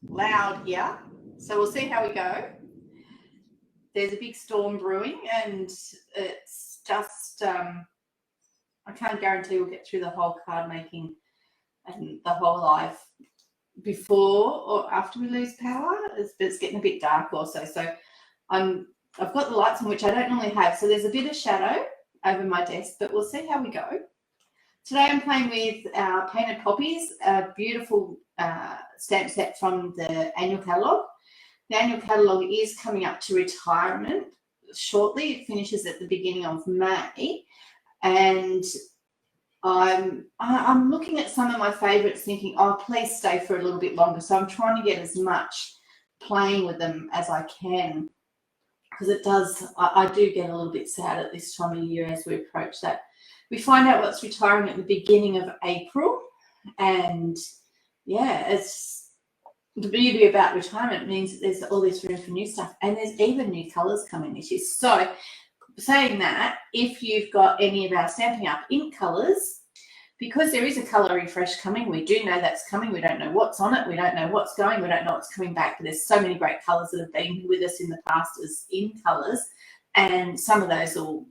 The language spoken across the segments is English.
loud here, so we'll see how we go. There's a big storm brewing, and it's just I can't guarantee we'll get through the whole card making and the whole live before or after we lose power. It's getting a bit dark also, so I've got the lights on, which I don't normally have, so there's a bit of shadow over my desk, but we'll see how we go. Today I'm playing with our Painted Poppies, a beautiful stamp set from the annual catalogue. The annual catalogue is coming up to retirement shortly. It finishes at the beginning of May, and I'm looking at some of my favourites thinking, oh, please stay for a little bit longer. So I'm trying to get as much playing with them as I can, because it does, I do get a little bit sad at this time of year as we approach that. We find out what's retiring at the beginning of April, and yeah, it's the beauty about retirement means that there's all this room for new stuff, and there's even new colours coming this year. So saying that, if you've got any of our Stampin' Up ink colours, because there is a colour refresh coming, we do know that's coming. We don't know what's on it. We don't know what's going. We don't know what's coming back. But there's so many great colours that have been with us in the past as in colours, and some of those will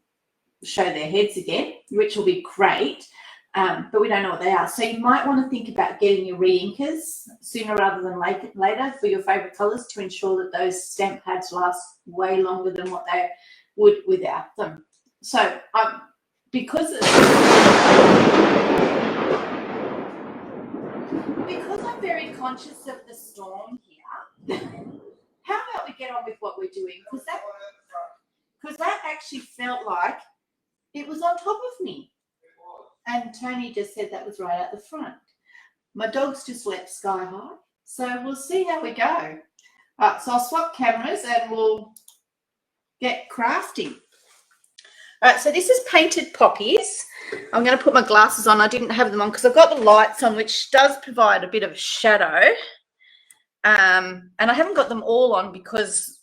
show their heads again, which will be great. But we don't know what they are. So you might want to think about getting your re-inkers sooner rather than later for your favourite colours, to ensure that those stamp pads last way longer than what they would without them. So because I'm very conscious of the storm here, how about we get on with what we're doing? Because that actually felt like it was on top of me. And Tony just said that was right at the front. My dog's just leapt sky high. So we'll see how we go. All right, so I'll swap cameras and we'll get crafting. All right, so this is Painted Poppies. I'm going to put my glasses on. I didn't have them on because I've got the lights on, which does provide a bit of shadow. And I haven't got them all on because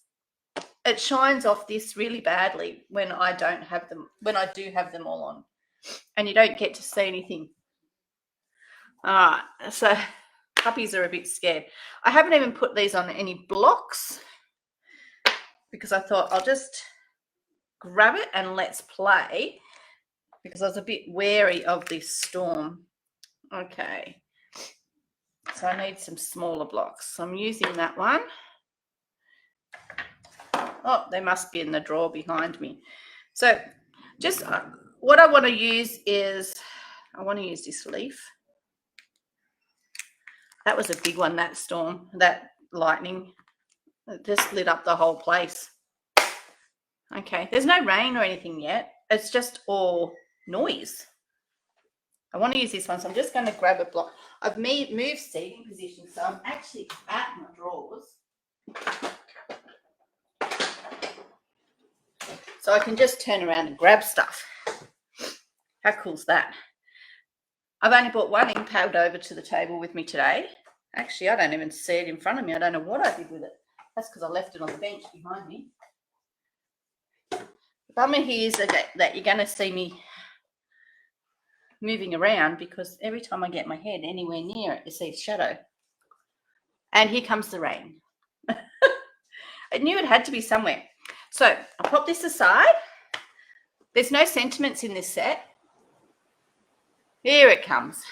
it shines off this really badly when I don't have them, when I do have them all on, and you don't get to see anything. All right, so puppies are a bit scared. I haven't even put these on any blocks because I thought I'll just grab it and let's play, because I was a bit wary of this storm. Okay, so I need some smaller blocks. So I'm using that one. Oh, they must be in the drawer behind me. So just what I want to use is, I want to use this leaf. That was a big one, that storm, that lightning. It just lit up the whole place. Okay, there's no rain or anything yet. It's just all noise. I want to use this one, so I'm just going to grab a block. I've moved seating position, so I'm actually at my drawers. So I can just turn around and grab stuff. How cool's that? I've only brought one ink pad over to the table with me today. Actually, I don't even see it in front of me. I don't know what I did with it. That's because I left it on the bench behind me. The bummer here is that you're going to see me moving around, because every time I get my head anywhere near it, you see shadow. And here comes the rain. I knew it had to be somewhere. So I'll pop this aside. There's no sentiments in this set. Here it comes.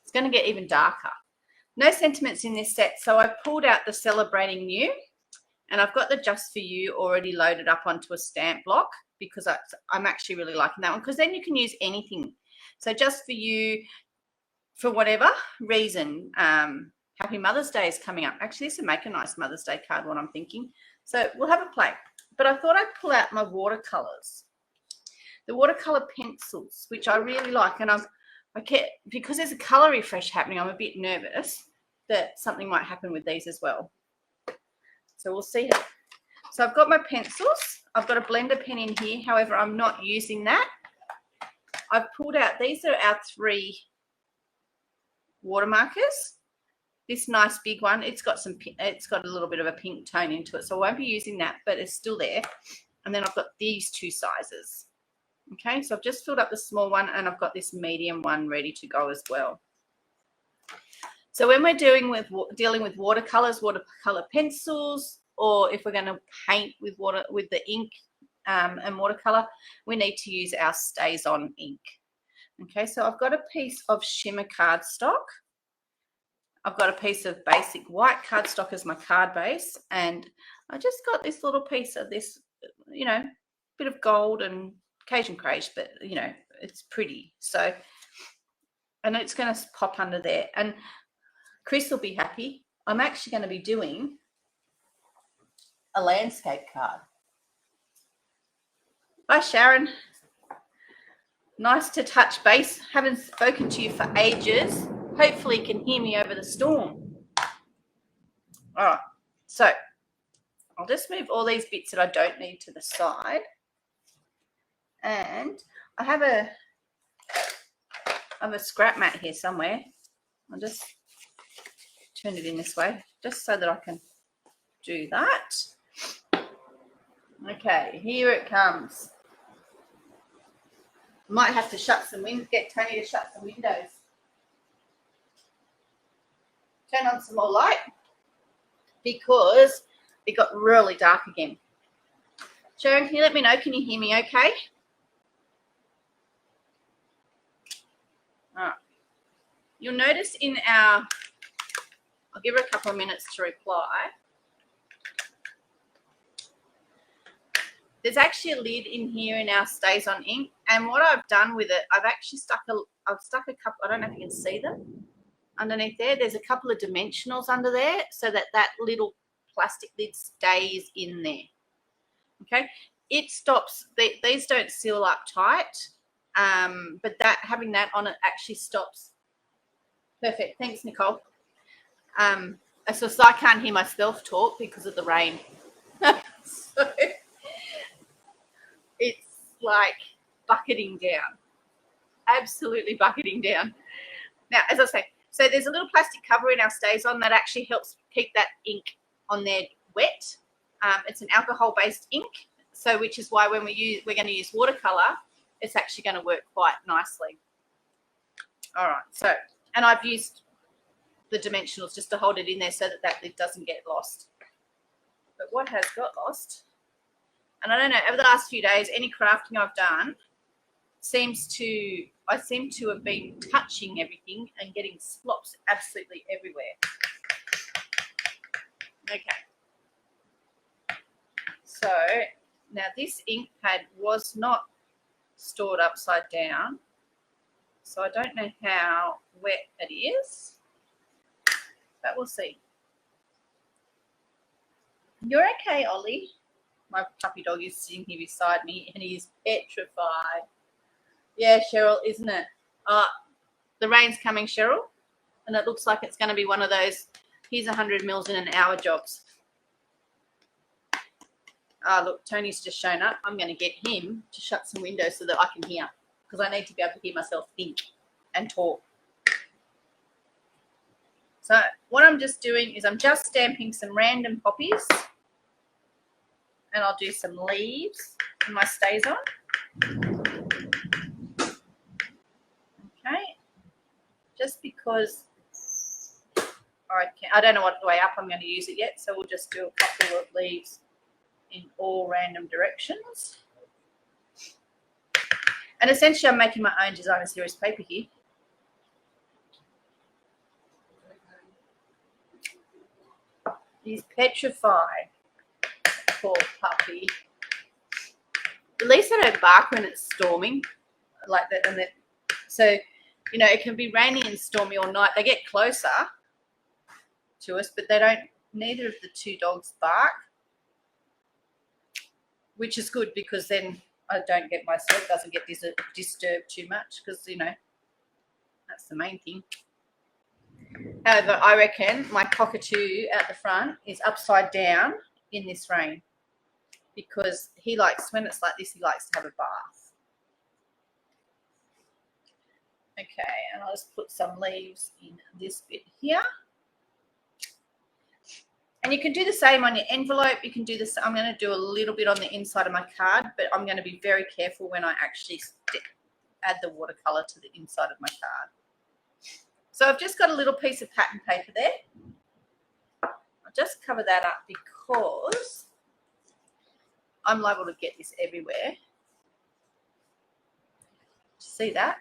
It's going to get even darker. No sentiments in this set. So I've pulled out the Celebrating You, and I've got the Just For You already loaded up onto a stamp block, because I'm actually really liking that one, because then you can use anything. So Just For You, for whatever reason. Happy Mother's Day is coming up. Actually, this would make a nice Mother's Day card, what I'm thinking. So we'll have a play. But I thought I'd pull out my watercolours. The watercolour pencils, which I really like. And because there's a colour refresh happening, I'm a bit nervous that something might happen with these as well. So we'll see. So I've got my pencils. I've got a blender pen in here. However, I'm not using that. I've pulled out, these are our 3 water markers. This nice big one, it's got a little bit of a pink tone into it, so I won't be using that, but it's still there. And then I've got these 2 sizes. Okay, so I've just filled up the small one, and I've got this medium one ready to go as well. So when we're dealing with watercolors, watercolor pencils, or if we're going to paint with the ink and watercolor, we need to use our Stays On ink. Okay, so I've got a piece of shimmer cardstock. I've got a piece of basic white cardstock as my card base, and I just got this little piece of this, you know, bit of gold and Cajun Crage, but you know, it's pretty. So, and it's going to pop under there, and Chris will be happy. I'm actually going to be doing a landscape card. Hi, Sharon. Nice to touch base. Haven't spoken to you for ages. Hopefully you can hear me over the storm. All right, so I'll just move all these bits that I don't need to the side. And I have a scrap mat here somewhere. I'll just turn it in this way, just so that I can do that. Okay, here it comes. Might have to shut some windows, get Tony to shut some windows. Turn on some more light because it got really dark again. Sharon, can you let me know? Can you hear me okay? All right. You'll notice in our, I'll give her a couple of minutes to reply. There's actually a lid in here in our Stays On ink, and what I've done with it, I've actually stuck a couple, I don't know if you can see them underneath there. There's a couple of dimensionals under there so that that little plastic lid stays in there. Okay, it stops, these don't seal up tight, but that having that on it actually stops. Perfect, thanks Nicole. So I can't hear myself talk because of the rain. So it's like bucketing down, absolutely bucketing down. Now, as I say, so there's a little plastic cover in our Stays On that actually helps keep that ink on there wet. It's an alcohol-based ink, so which is why when we're going to use watercolor, it's actually going to work quite nicely. All right, so, and I've used the dimensionals just to hold it in there so that that lid doesn't get lost. But what has got lost, and I don't know, over the last few days, any crafting I've done I seem to have been touching everything and getting splops absolutely everywhere. Okay. So now this ink pad was not stored upside down, so I don't know how wet it is, but we'll see. You're okay, Ollie. My puppy dog is sitting here beside me and he's petrified. Yeah, Cheryl, isn't it? The rain's coming, Cheryl, and it looks like it's going to be one of those, here's 100 mils in an hour jobs. Look, Tony's just shown up. I'm going to get him to shut some windows so that I can hear, because I need to be able to hear myself think and talk. So what I'm just doing is I'm just stamping some random poppies, and I'll do some leaves in my Stays On. Okay, just because I don't know what way up I'm going to use it yet, so we'll just do a couple of leaves in all random directions. And essentially I'm making my own designer series paper here. He's petrified, poor puppy. At least they don't bark when it's storming like that, and so you know, it can be rainy and stormy all night. They get closer to us, but they don't, neither of the two dogs bark, which is good because then I don't get my sleep, doesn't get disturbed too much, because you know, that's the main thing. However, I reckon my cockatoo out the front is upside down in this rain because he likes, when it's like this, he likes to have a bath. Okay, and I'll just put some leaves in this bit here. And you can do the same on your envelope. You can do this. I'm going to do a little bit on the inside of my card, but I'm going to be very careful when I actually add the watercolor to the inside of my card. So I've just got a little piece of pattern paper there. I'll just cover that up because I'm liable to get this everywhere. See that?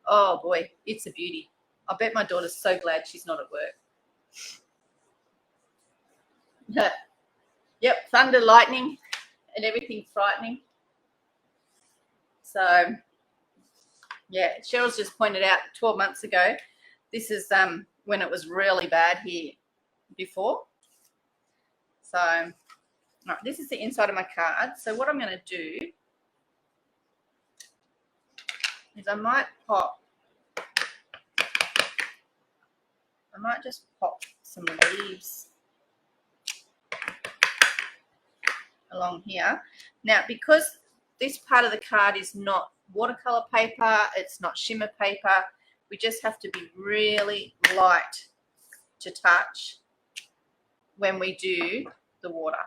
Oh boy, it's a beauty. I bet my daughter's so glad she's not at work. Yep, thunder, lightning, and everything frightening. So, yeah, Cheryl's just pointed out 12 months ago, this is when it was really bad here before. So, all right, this is the inside of my card. So what I'm going to do is I might just pop some leaves along here. Now, because this part of the card is not watercolor paper, it's not shimmer paper, we just have to be really light to touch when we do the water.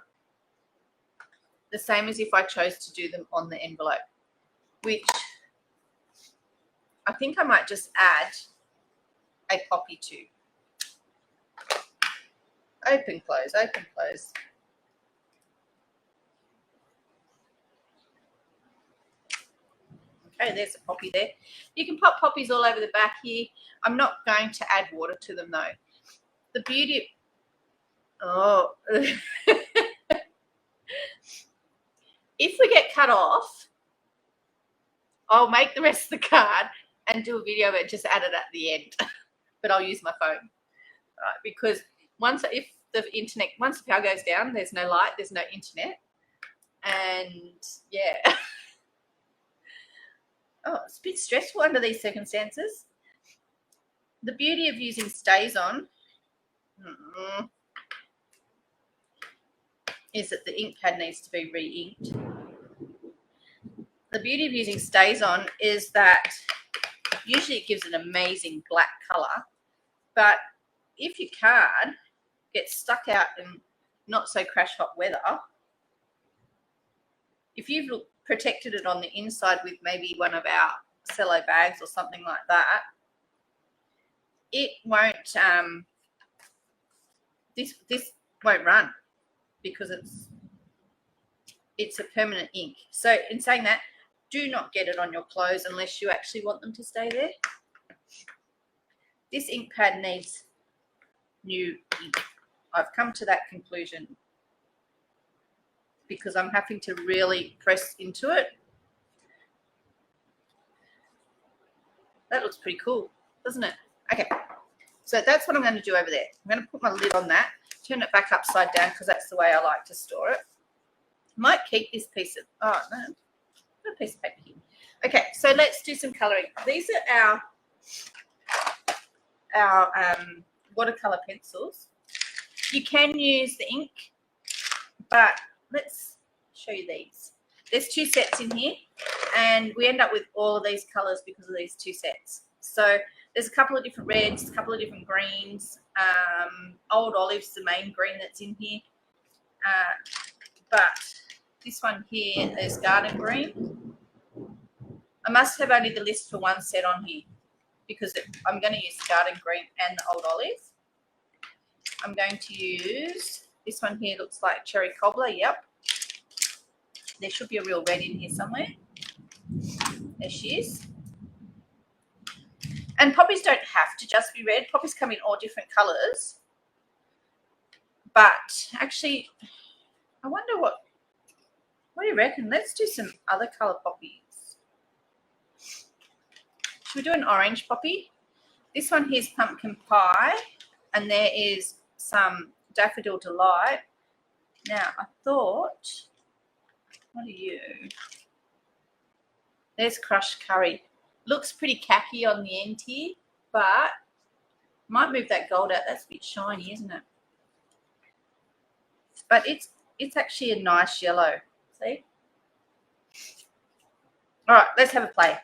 The same as if I chose to do them on the envelope, which I think I might just add a poppy to. Open, close, open, close. Okay, there's a poppy there. You can pop poppies all over the back here. I'm not going to add water to them though. The beauty, oh, if we get cut off, I'll make the rest of the card and do a video of it, just add it at the end. But I'll use my phone, right? Because once the power goes down, there's no light, there's no internet, and yeah. Oh, it's a bit stressful under these circumstances. The beauty of using Stays On is that the ink pad needs to be re-inked. The beauty of using Stays On is that usually it gives an amazing black colour, but if your card gets stuck out in not so crash hot weather, if you've protected it on the inside with maybe one of our cello bags or something like that, it won't this won't run because it's a permanent ink. So in saying that, do not get it on your clothes unless you actually want them to stay there. This ink pad needs new ink. I've come to that conclusion because I'm having to really press into it. That looks pretty cool, doesn't it? Okay, so that's what I'm going to do over there. I'm going to put my lid on that, turn it back upside down because that's the way I like to store it. Might keep this piece of, oh no, got a piece of paper here. Okay, so let's do some colouring. These are our watercolour pencils. You can use the ink, but let's show you these. There's two sets in here, and we end up with all of these colours because of these two sets. So there's a couple of different reds, a couple of different greens. Old Olive's the main green that's in here. But this one here is garden green. I must have only the list for one set on here because I'm going to use the garden green and the Old Olive. I'm going to use this one here, looks like cherry cobbler. Yep. There should be a real red in here somewhere. There she is. And poppies don't have to just be red. Poppies come in all different colours. But actually, I wonder what do you reckon? Let's do some other colour poppies. Should we do an orange poppy? This one here is pumpkin pie, and there is some daffodil delight. Now, I thought, what are you? There's crushed curry. Looks pretty khaki on the end here, but might move that gold out. That's a bit shiny, isn't it? But it's actually a nice yellow. See? All right, let's have a play.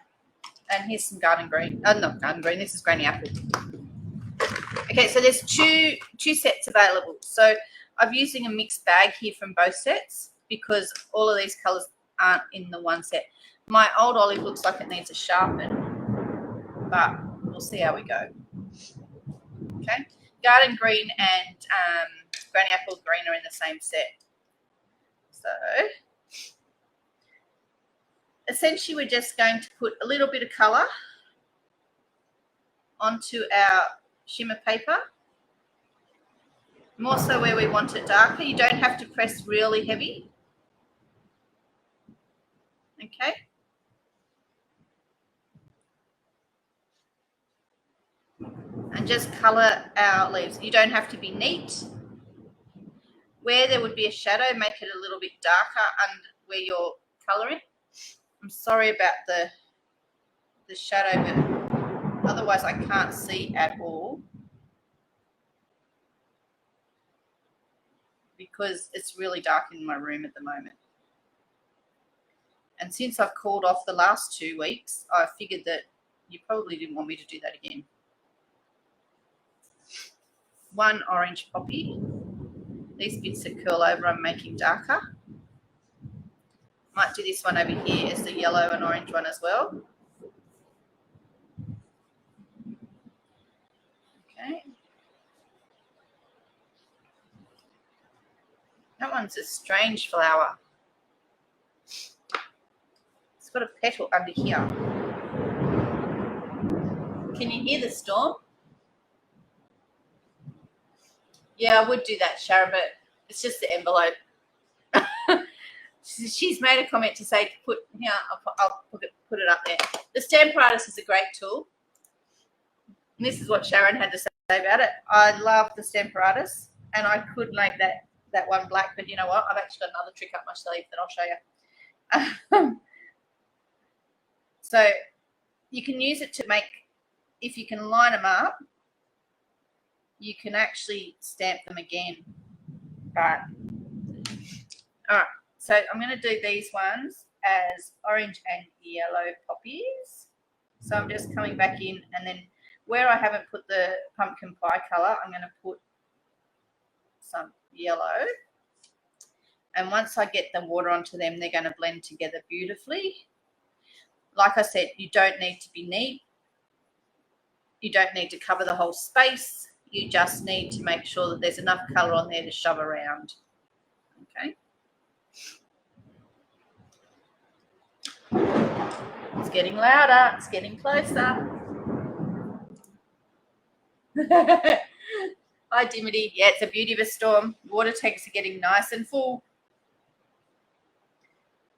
And here's some garden green. Oh, not garden green. This is granny apple. Okay, so there's two sets available. So I'm using a mixed bag here from both sets because all of these colours aren't in the one set. My Old Olive looks like it needs a sharpen. but we'll see how we go. Okay, garden green and granny apple green are in the same set. So essentially we're just going to put a little bit of colour onto our shimmer paper, more so where we want it darker. You don't have to press really heavy. Okay. And just colour our leaves. You don't have to be neat. Where there would be a shadow, make it a little bit darker under where you're colouring. I'm sorry about the shadow, but otherwise I can't see at all because it's really dark in my room at the moment. And since I've called off the last 2 weeks, I figured that you probably didn't want me to do that again. 1 orange poppy. These bits that curl over I'm making darker. Might do this one over here as the yellow and orange one as well. Okay. That one's a strange flower. It's got a petal under here. Can you hear the storm? Yeah, I would do that, Sharon, but it's just the envelope. She's made a comment to say to put, yeah, I'll put it up there. The Stampin' is a great tool. And this is what Sharon had to say about it. I love the Stampin' and I could make that one black, but you know what? I've actually got another trick up my sleeve that I'll show you. So you can use it to make, if you can line them up, you can actually stamp them again. But all right, so I'm going to do these ones as orange and yellow poppies. So I'm just coming back in, and then where I haven't put the pumpkin pie colour, I'm going to put some yellow. And once I get the water onto them, they're going to blend together beautifully. Like I said, you don't need to be neat. You don't need to cover the whole space. You just need to make sure that there's enough colour on there to shove around. Okay. It's getting louder. It's getting closer. Hi, Dimity. Yeah, it's a beauty of a storm. Water tanks are getting nice and full.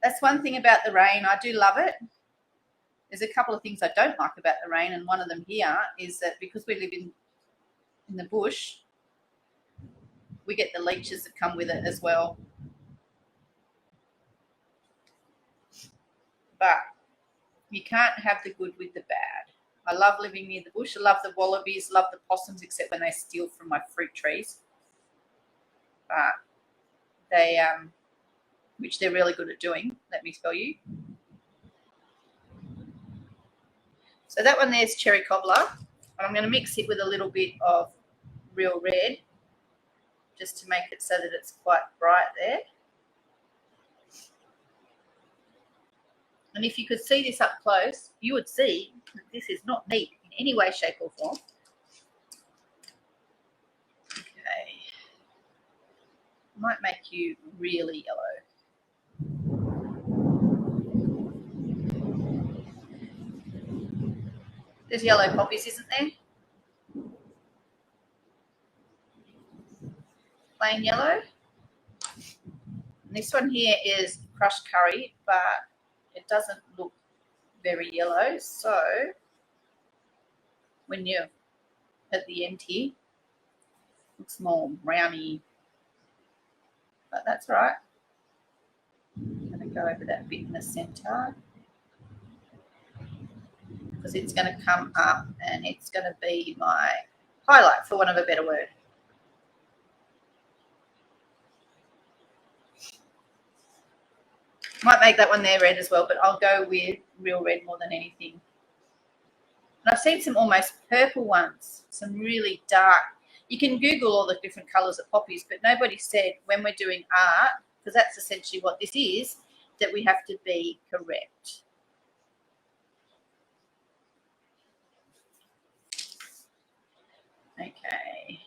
That's one thing about the rain. I do love it. There's a couple of things I don't like about the rain, and one of them here is that because we live in the bush, we get the leeches that come with it as well. But you can't have the good with the bad. I love living near the bush. I love the wallabies, love the possums, except when they steal from my fruit trees. But they, which they're really good at doing, let me tell you. So that one there's cherry cobbler. And I'm going to mix it with a little bit of real red, just to make it so that it's quite bright there. And if you could see this up close, you would see that this is not neat in any way, shape or form. Okay. Might make you really yellow. There's yellow poppies, isn't there? Plain yellow. And this one here is crushed curry, but it doesn't look very yellow. So when you're at the end here, it looks more browny, but that's all right. I'm going to go over that bit in the center because it's going to come up and it's going to be my highlight, for want of a better word. Might make that one there red as well, but I'll go with real red more than anything. And I've seen some almost purple ones, some really dark. You can Google all the different colours of poppies, but nobody said when we're doing art, because that's essentially what this is, that we have to be correct. Okay.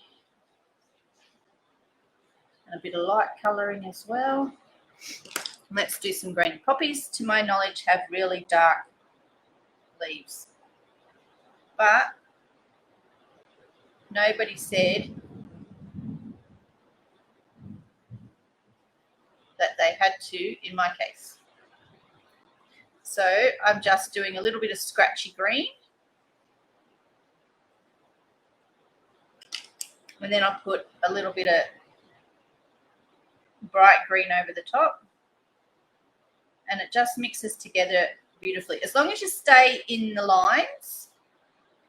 And a bit of light colouring as well. Let's do some green. Poppies, to my knowledge, have really dark leaves. But nobody said that they had to in my case. So I'm just doing a little bit of scratchy green. And then I'll put a little bit of bright green over the top. And it just mixes together beautifully. As long as you stay in the lines,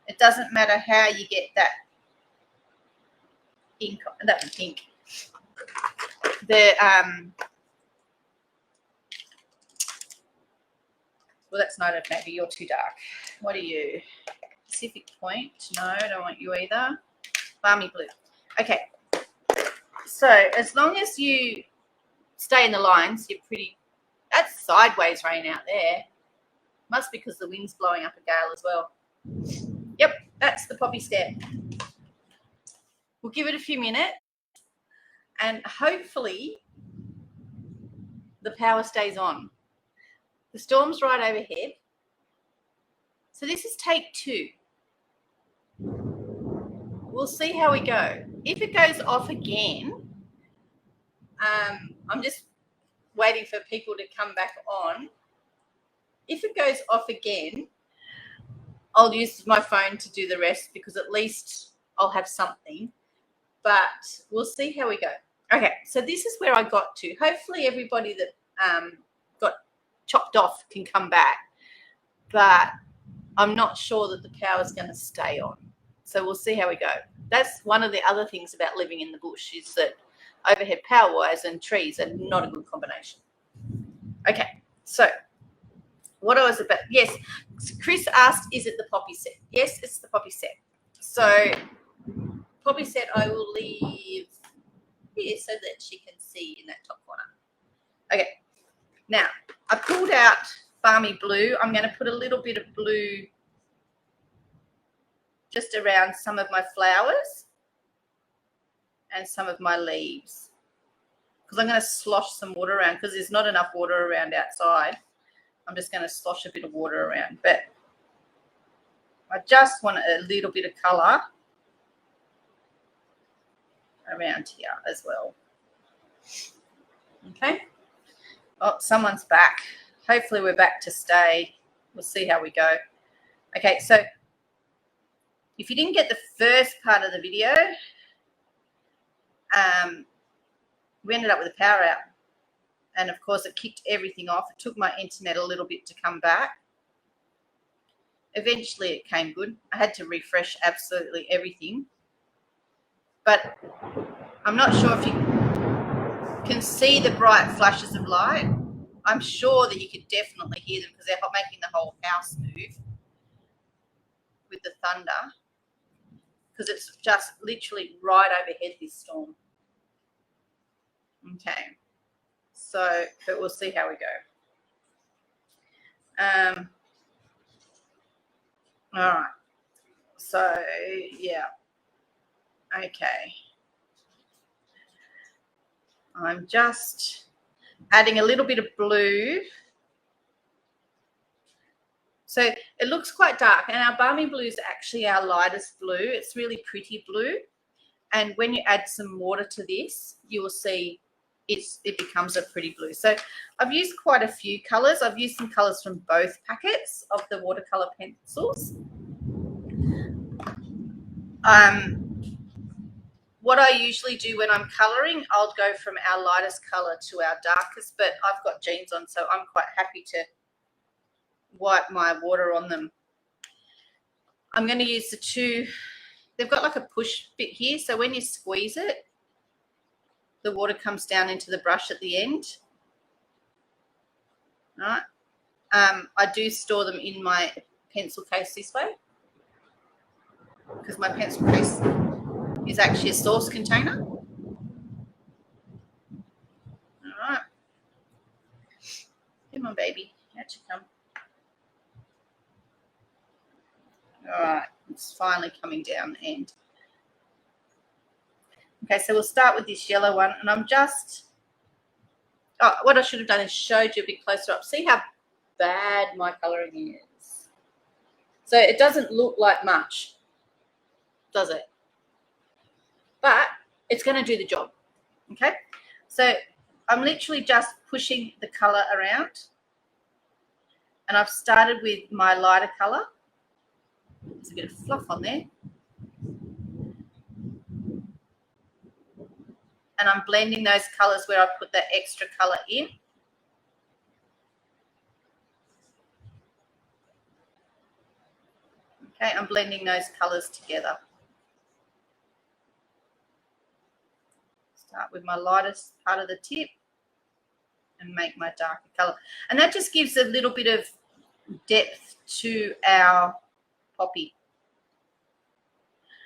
it doesn't matter how you get that ink, that pink. Well, that's not it. Maybe you're too dark. What are you? Pacific Point? No, I don't want you either. Balmy blue. Okay. So as long as you stay in the lines, you're pretty. That's sideways rain out there. Must be because the wind's blowing up a gale as well. Yep, that's the poppy stamp. We'll give it a few minutes and hopefully the power stays on. The storm's right overhead. So this is take 2. We'll see how we go. If it goes off again, I'm just waiting for people to come back on. If it goes off again, I'll use my phone to do the rest because at least I'll have something. But we'll see how we go. Okay, so this is where I got to. Hopefully everybody that got chopped off can come back. But I'm not sure that the power is going to stay on. So we'll see how we go. That's one of the other things about living in the bush is that overhead power wires and trees are not a good combination. Okay, so what I was about, yes, Chris asked, is it the poppy set? Yes, it's the poppy set. So poppy set I will leave here so that she can see in that top corner. Okay, now I pulled out Balmy Blue. I'm going to put a little bit of blue just around some of my flowers and some of my leaves because I'm going to slosh some water around because there's not enough water around outside. I'm just going to slosh a bit of water around, but I just want a little bit of colour around here as well. Okay. Oh, someone's back. Hopefully we're back to stay. We'll see how we go. Okay, so if you didn't get the first part of the video, we ended up with the power out. And of course it kicked everything off. It took my internet a little bit to come back. Eventually it came good. I had to refresh absolutely everything. But I'm not sure if you can see the bright flashes of light. I'm sure that you could definitely hear them because they're making the whole house move with the thunder. Because it's just literally right overhead, this storm. Okay. So, but we'll see how we go. All right. So, yeah. Okay. I'm just adding a little bit of blue. So it looks quite dark, and our Balmy Blue is actually our lightest blue. It's really pretty blue. And when you add some water to this, you will see it becomes a pretty blue. So I've used quite a few colours. I've used some colours from both packets of the watercolour pencils. What I usually do when I'm colouring, I'll go from our lightest colour to our darkest, but I've got jeans on, so I'm quite happy to wipe my water on them. I'm going to use the two. They've got like a push bit here, so when you squeeze it, the water comes down into the brush at the end. All right. I do store them in my pencil case this way because my pencil case is actually a sauce container. All right. Come on, baby. Out you come. All right. It's finally coming down the end. Okay, so we'll start with this yellow one, and I'm just, oh, what I should have done is showed you a bit closer up. See how bad my colouring is. So it doesn't look like much, does it? But it's going to do the job, okay? So I'm literally just pushing the colour around, and I've started with my lighter colour. There's a bit of fluff on there. And I'm blending those colours where I put that extra colour in. Okay, I'm blending those colours together. Start with my lightest part of the tip and make my darker colour. And that just gives a little bit of depth to our poppy.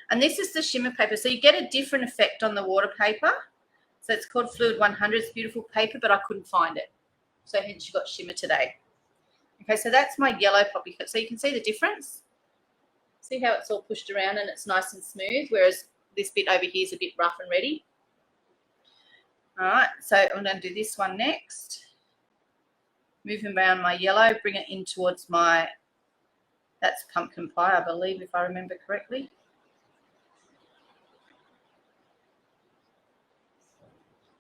And this is the shimmer paper. So you get a different effect on the water paper. So it's called Fluid 100. It's beautiful paper, but I couldn't find it. So hence you got shimmer today. Okay, so that's my yellow poppy. So you can see the difference. See how it's all pushed around and it's nice and smooth, whereas this bit over here is a bit rough and ready. All right, so I'm going to do this one next. Moving around my yellow, bring it in towards my, that's pumpkin pie, I believe, if I remember correctly.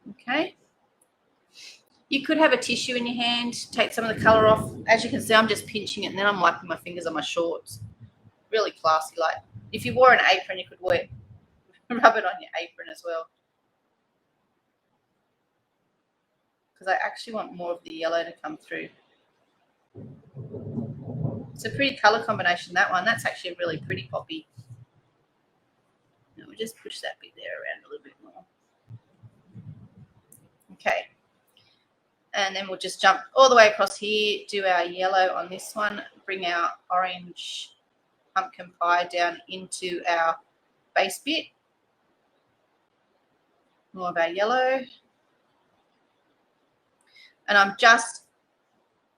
Okay. You could have a tissue in your hand, take some of the colour off. As you can see, I'm just pinching it and then I'm wiping my fingers on my shorts. Really classy. Like if you wore an apron, you could rub it on your apron as well. Because I actually want more of the yellow to come through. It's a pretty colour combination, that one. That's actually a really pretty poppy. Now we'll just push that bit there around a little bit more. Okay. And then we'll just jump all the way across here, do our yellow on this one, bring our orange pumpkin pie down into our base bit. More of our yellow. And I'm just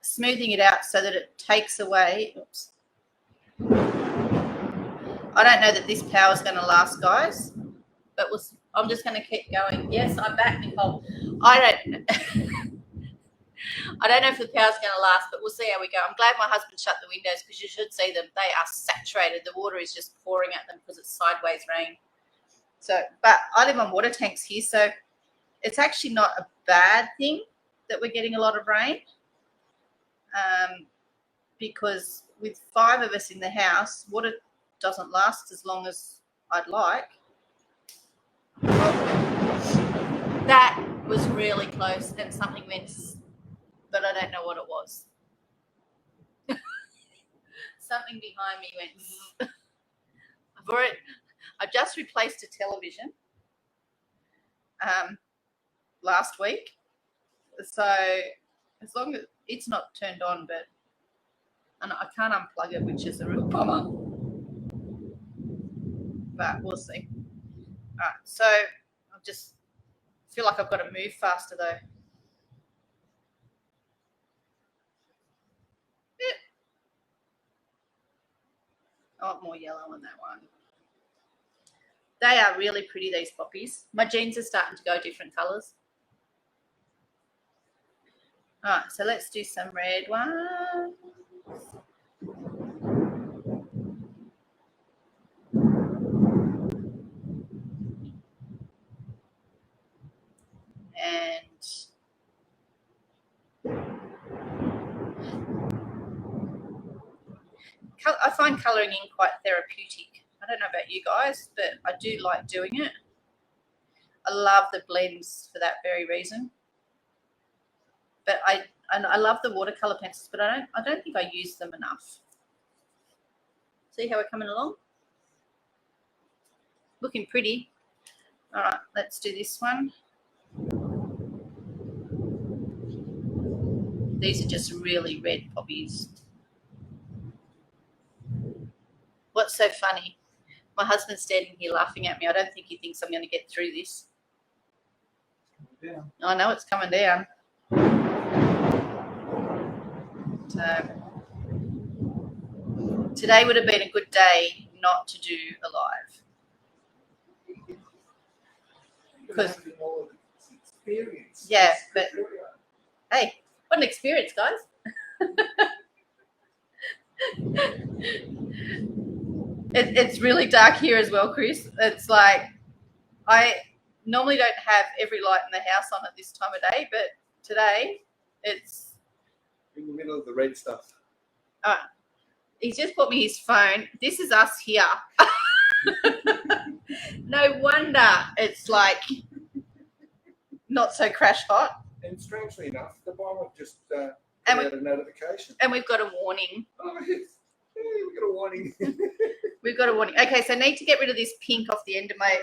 smoothing it out so that it takes away, oops. I don't know that this power is going to last, guys, but I'm just going to keep going. Yes, I'm back, Nicole. I don't know if the power's going to last, but we'll see how we go. I'm glad my husband shut the windows because you should see them. They are saturated. The water is just pouring at them because it's sideways rain. So, but I live on water tanks here, so it's actually not a bad thing that we're getting a lot of rain, because with 5 of us in the house, water doesn't last as long as I'd like. That was really close and something went, but I don't know what it was. Something behind me went. I just replaced a television last week, so as long as it's not turned on, and I can't unplug it, which is a real bummer. But we'll see. All right, so I just feel like I've got to move faster though. Yep. I want more yellow on that one. They are really pretty, these poppies. My jeans are starting to go different colours. All right, so let's do some red ones. And I find colouring in quite therapeutic. I don't know about you guys, but I do like doing it. I love the blends for that very reason. But I love the watercolour pencils, but I don't think I use them enough. See how we're coming along? Looking pretty. All right, let's do this one. These are just really red poppies. What's so funny? My husband's standing here laughing at me. I don't think he thinks I'm going to get through this. I know it's coming down. So today would have been a good day not to do a live. because all of this experience. yeah, but hey, what an experience, guys. It's really dark here as well, Chris. It's like I normally don't have every light in the house on at this time of day, but today it's in the middle of the red stuff. he's just bought me his phone. This is us here. No wonder it's like not so crash hot. And strangely enough, the bomber just And got a notification. And we've got a warning. Oh, yes. Hey, we got a warning. We've got a warning. Okay, so I need to get rid of this pink off the end of my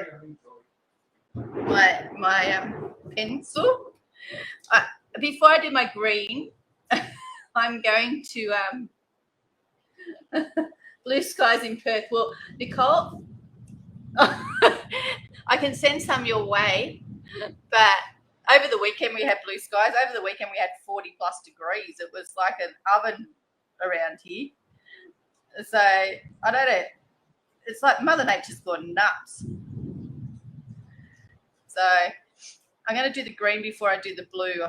pencil. Before I do my green, I'm going to blue skies in Perth. Well, Nicole, I can send some your way, but over the weekend we had blue skies. Over the weekend we had 40 plus degrees. It was like an oven around here. So I don't know. It's like Mother Nature's gone nuts. So I'm going to do the green before I do the blue,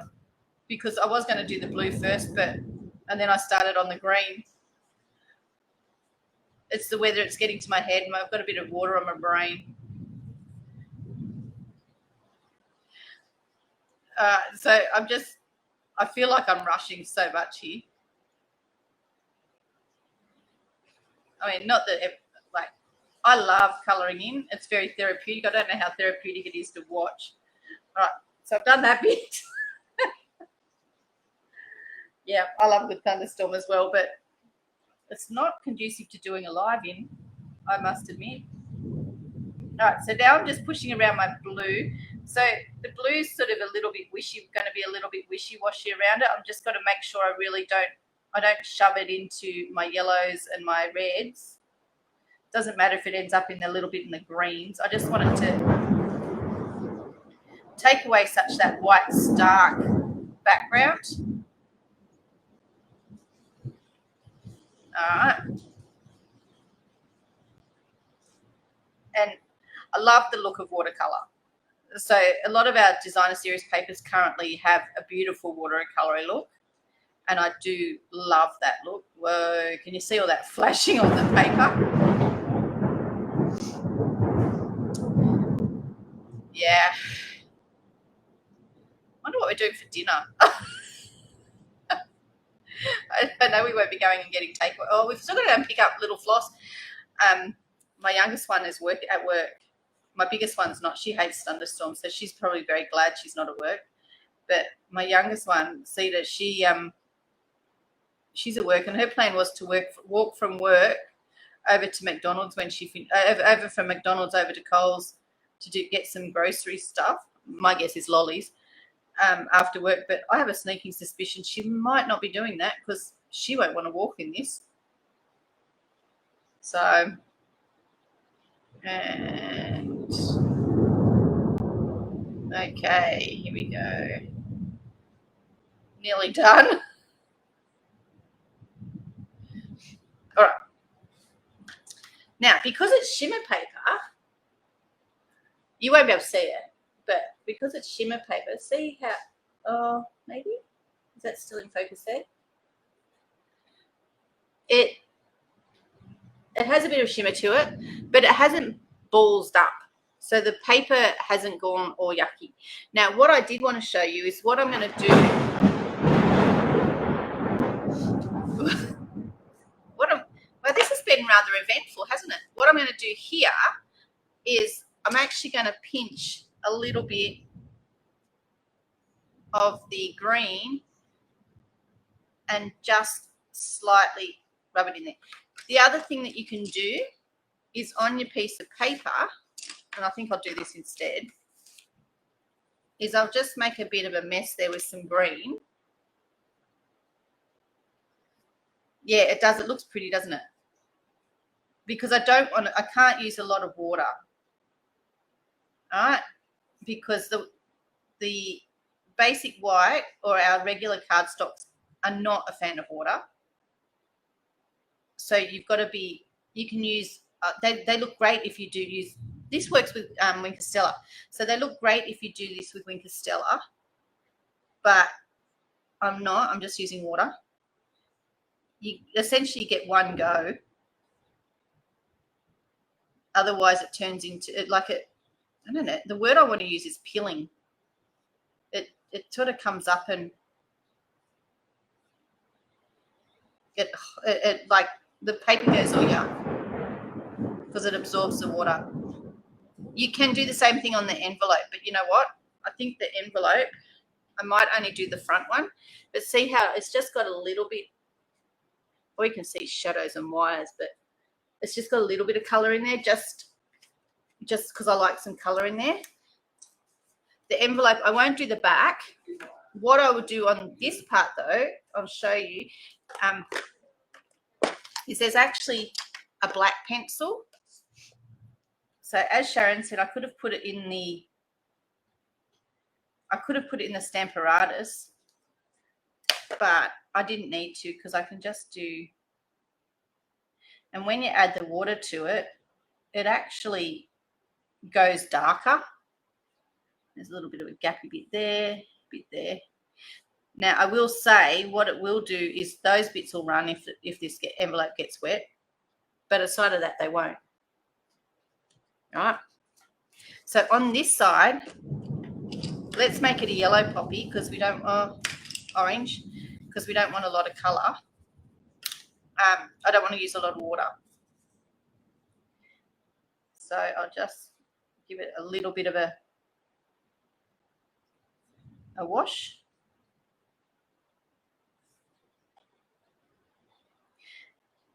because I was going to do the blue first, and then I started on the green. It's the weather. It's getting to my head, and I've got a bit of water on my brain. So I feel like I'm rushing so much here. I mean, not that, like, I love colouring in. It's very therapeutic. I don't know how therapeutic it is to watch. All right, so I've done that bit. Yeah, I love a good thunderstorm as well, but it's not conducive to doing a live in, I must admit. All right, so now I'm just pushing around my blue. So the blue's sort of a little bit going to be a little bit wishy-washy around it. I'm just got to make sure I don't shove it into my yellows and my reds. Doesn't matter if it ends up in a little bit in the greens. I just want it to take away such that white stark background. All right. And I love the look of watercolor. So a lot of our designer series papers currently have a beautiful watercolor look. And I do love that look. Whoa, can you see all that flashing on the paper? Yeah. Wonder what we're doing for dinner. I know we won't be going and getting takeaway. Oh, we've still got to go and pick up little Floss. My youngest one is at work. My biggest one's not. She hates thunderstorms, so she's probably very glad she's not at work. But my youngest one, Cedar, she's at work, and her plan was to walk from work over to McDonald's when over from McDonald's over to Coles to get some grocery stuff. My guess is lollies after work, but I have a sneaking suspicion she might not be doing that because she won't want to walk in this. So, and okay, here we go. Nearly done. All right. Now, because it's shimmer paper, you won't be able to see it, but because it's shimmer paper, see how, oh, maybe? Is that still in focus there? It has a bit of shimmer to it, but it hasn't ballsed up. So the paper hasn't gone all yucky. Now, what I did want to show you is what I'm going to do. Well, this has been rather eventful, hasn't it? What I'm going to do here is I'm actually going to pinch a little bit of the green and just slightly rub it in there. The other thing that you can do is on your piece of paper, and I think I'll do this instead, is I'll just make a bit of a mess there with some green. Yeah, it does. It looks pretty, doesn't it? Because I can't use a lot of water. All right, because the basic white or our regular cardstocks are not a fan of water. So you've got to be, you can use, they look great if you do use This works with Wink Stella. So they look great if you do this with Wink Stella, but I'm not. I'm just using water. You essentially get one go. Otherwise, it turns into like it. I don't know. The word I want to use is peeling. It sort of comes up and it like the paper goes on you because it absorbs the water. You can do the same thing on the envelope, but you know what? I think the envelope, I might only do the front one, but see how it's just got a little bit, or you can see shadows and wires, but it's just got a little bit of color in there, just because I like some color in there. The envelope, I won't do the back. What I will do on this part though, I'll show you, is there's actually a black pencil. So as Sharon said, I could have put it in the Stamparatus, but I didn't need to because I can just do, and when you add the water to it, it actually goes darker. There's a little bit of a gappy bit there, bit there. Now I will say what it will do is those bits will run if this envelope gets wet, but aside of that they won't. All right. So on this side, let's make it a yellow poppy because we don't orange because we don't want a lot of color. I don't want to use a lot of water, so I'll just give it a little bit of a wash.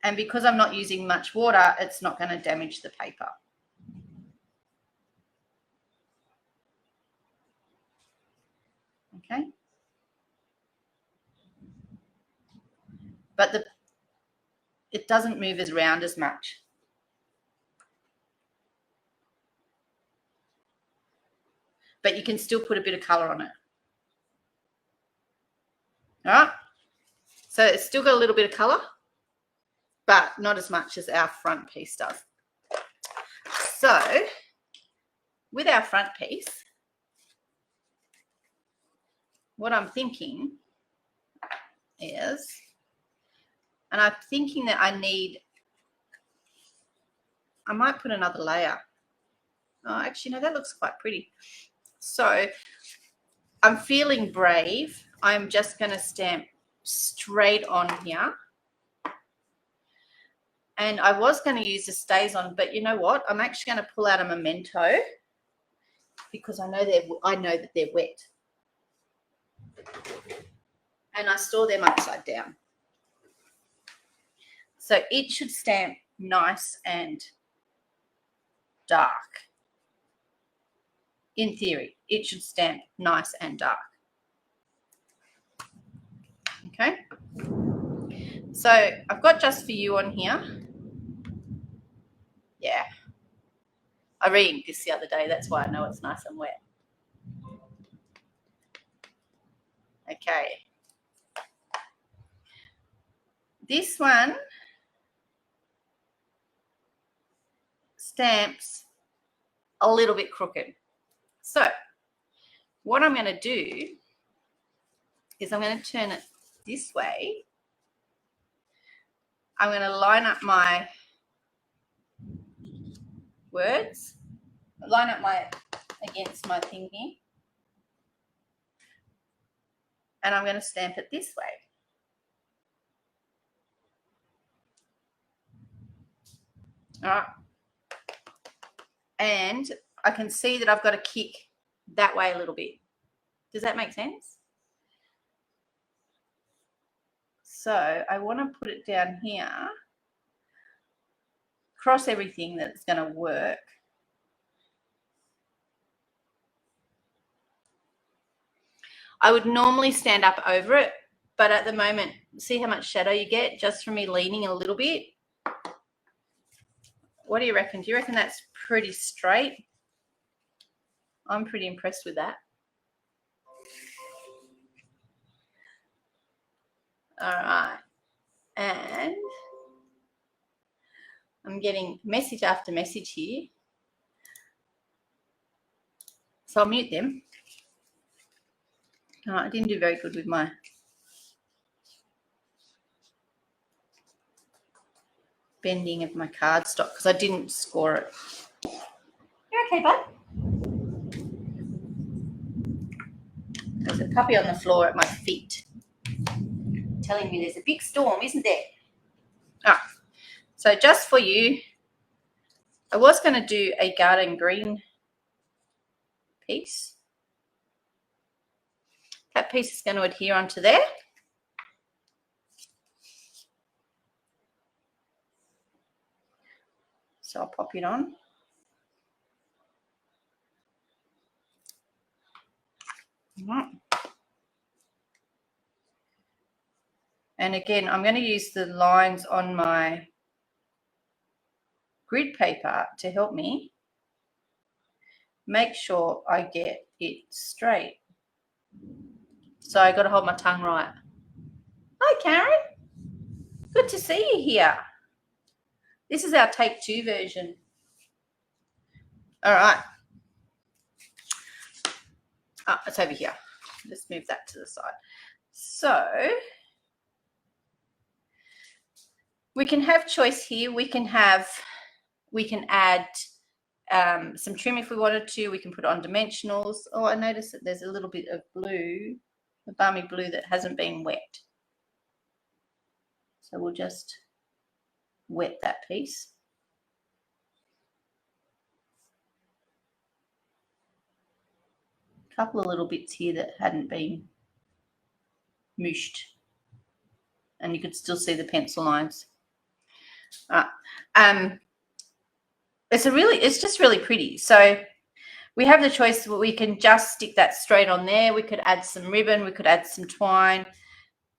And because I'm not using much water, it's not going to damage the paper. Okay. But it doesn't move as round as much. But you can still put a bit of color on it. All right. So it's still got a little bit of color, but not as much as our front piece does. So with our front piece, what I'm thinking is, and I'm thinking that I might put another layer. Oh, actually, no, that looks quite pretty. So I'm feeling brave. I'm just going to stamp straight on here. And I was going to use the stays on, but you know what? I'm actually going to pull out a memento because I know that they're wet. And I store them upside down. So it should stamp nice and dark. In theory, it should stamp nice and dark. Okay. So I've got Just For You on here. Yeah. I re-inked this the other day. That's why I know it's nice and wet. Okay. This one stamps a little bit crooked. So what I'm going to do is I'm going to turn it this way. I'm going to line up my words, line up against my thing here. And I'm going to stamp it this way. All right. And I can see that I've got to kick that way a little bit. Does that make sense? So I want to put it down here, cross everything that's going to work. I would normally stand up over it, but at the moment, see how much shadow you get just from me leaning a little bit? What do you reckon? Do you reckon that's pretty straight? I'm pretty impressed with that. All right. And I'm getting message after message here. So I'll mute them. Oh, I didn't do very good with my bending of my cardstock because I didn't score it. You okay, bud? There's a puppy on the floor at my feet telling me there's a big storm, isn't there? Ah, so just for you, I was going to do a garden green piece. That piece is going to adhere onto there. So I'll pop it on. And again, I'm going to use the lines on my grid paper to help me make sure I get it straight. So I got to hold my tongue right. Hi, Karen. Good to see you here. This is our take 2 version. All right. Oh, it's over here. Let's move that to the side. So we can have choice here. We can add some trim if we wanted to. We can put on dimensionals. Oh, I noticed that there's a little bit of blue, the balmy blue that hasn't been wet. So we'll just wet that piece. A couple of little bits here that hadn't been mooshed. And you could still see the pencil lines. It's just really pretty. So we have the choice where we can just stick that straight on there. We could add some ribbon, we could add some twine,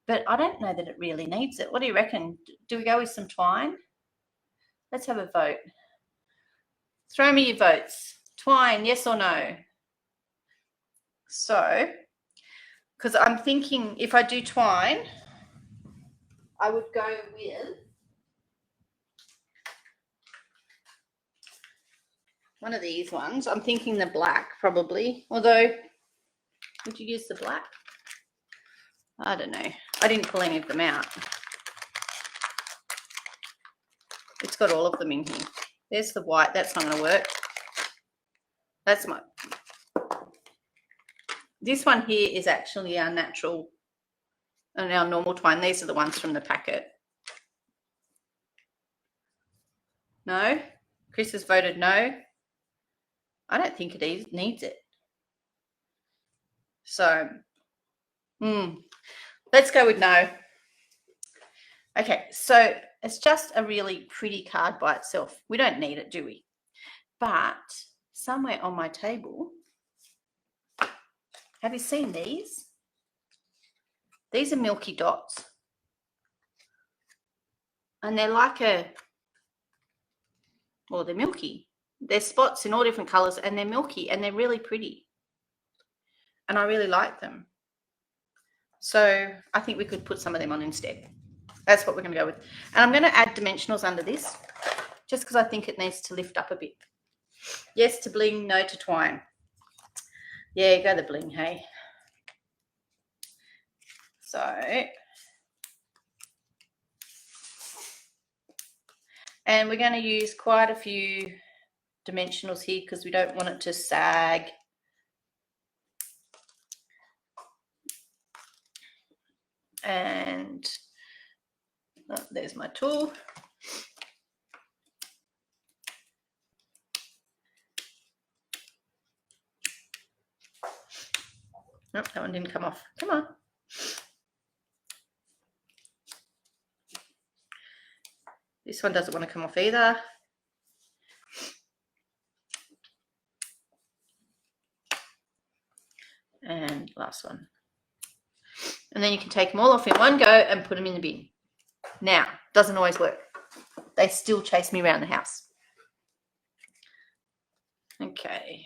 but I don't know that it really needs it. What do you reckon? Do we go with some twine? Let's have a vote. Throw me your votes. Twine, yes or no? So, because I'm thinking if I do twine, I would go with one of these ones. I'm thinking the black probably, although would you use the black? I don't know. I didn't pull any of them out. It's got all of them in here. There's the white. That's not going to work. That's my... This one here is actually our natural and our normal twine. These are the ones from the packet. No? Chris has voted no. I don't think it needs it. So, let's go with no. Okay, so it's just a really pretty card by itself. We don't need it, do we? But somewhere on my table, have you seen these? These are milky dots. And they're like well, they're milky. They're spots in all different colors and they're milky and they're really pretty. And I really like them. So I think we could put some of them on instead. That's what we're going to go with. And I'm going to add dimensionals under this just because I think it needs to lift up a bit. Yes to bling, no to twine. Yeah, go the bling, hey. So, and we're going to use quite a few dimensionals here because we don't want it to sag. And there's my tool. Nope, that one didn't come off. Come on. This one doesn't want to come off either. And last one. And then you can take them all off in one go and put them in the bin. Now, doesn't always work. They still chase me around the house. Okay.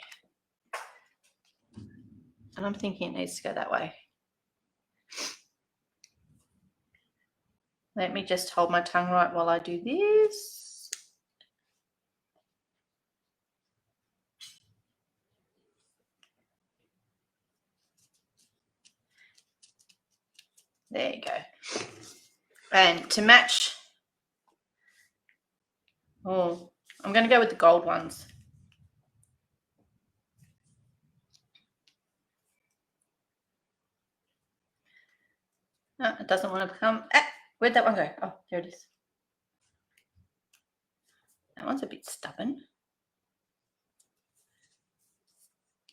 And I'm thinking it needs to go that way. Let me just hold my tongue right while I do this. There you go. And to match, oh, I'm going to go with the gold ones. No, it doesn't want to come. Ah, where'd that one go? Oh, there it is. That one's a bit stubborn.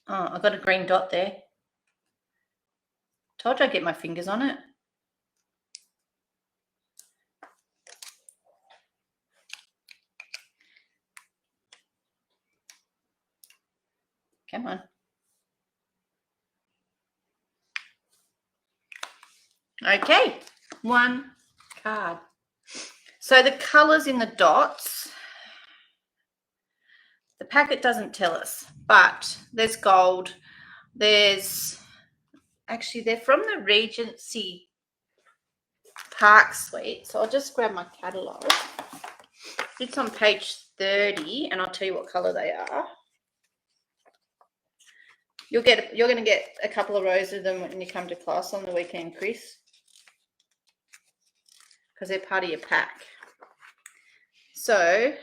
Oh, I got a green dot there. Told you I'd get my fingers on it. Come on. Okay, one card. So the colours in the dots, the packet doesn't tell us, but there's gold. There's, actually they're from the Regency Park Suite. So I'll just grab my catalogue. It's on page 30 and I'll tell you what colour they are. You're going to get a couple of rows of them when you come to class on the weekend, Chris, because they're part of your pack. So,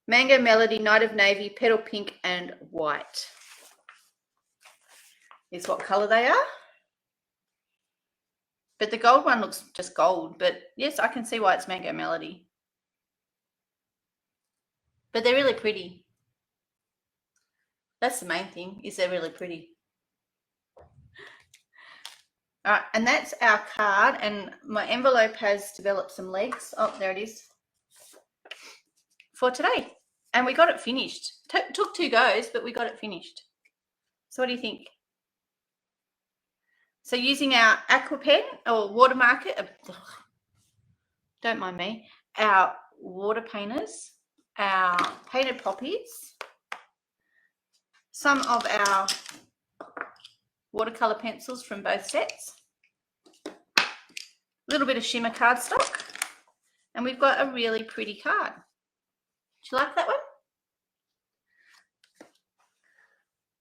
Mango Melody, Night of Navy, Petal Pink, and White is what colour they are. But the gold one looks just gold. But yes, I can see why it's Mango Melody. But they're really pretty. That's the main thing, is they're really pretty. All right, and that's our card, and my envelope has developed some legs. Oh, there it is. For today. And we got it finished. Took 2 goes, but we got it finished. So what do you think? So using our aqua pen or water marker, don't mind me, our water painters, our painted poppies, some of our watercolor pencils from both sets, a little bit of shimmer cardstock, and we've got a really pretty card. Do you like that one?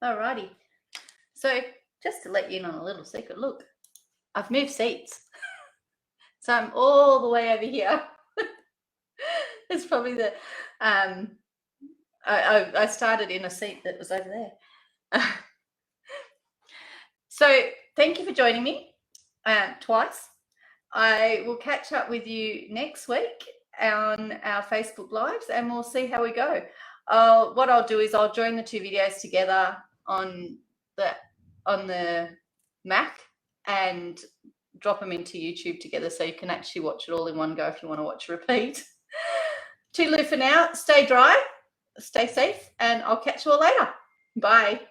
Alrighty. So just to let you in on a little secret, look, I've moved seats. So I'm all the way over here. It's probably the, I started in a seat that was over there. So thank you for joining me twice. I will catch up with you next week on our Facebook Lives and we'll see how we go. What I'll do is I'll join the 2 videos together on the Mac and drop them into YouTube together so you can actually watch it all in one go if you want to watch a repeat. Toodaloo for now. Stay dry, stay safe, and I'll catch you all later. Bye.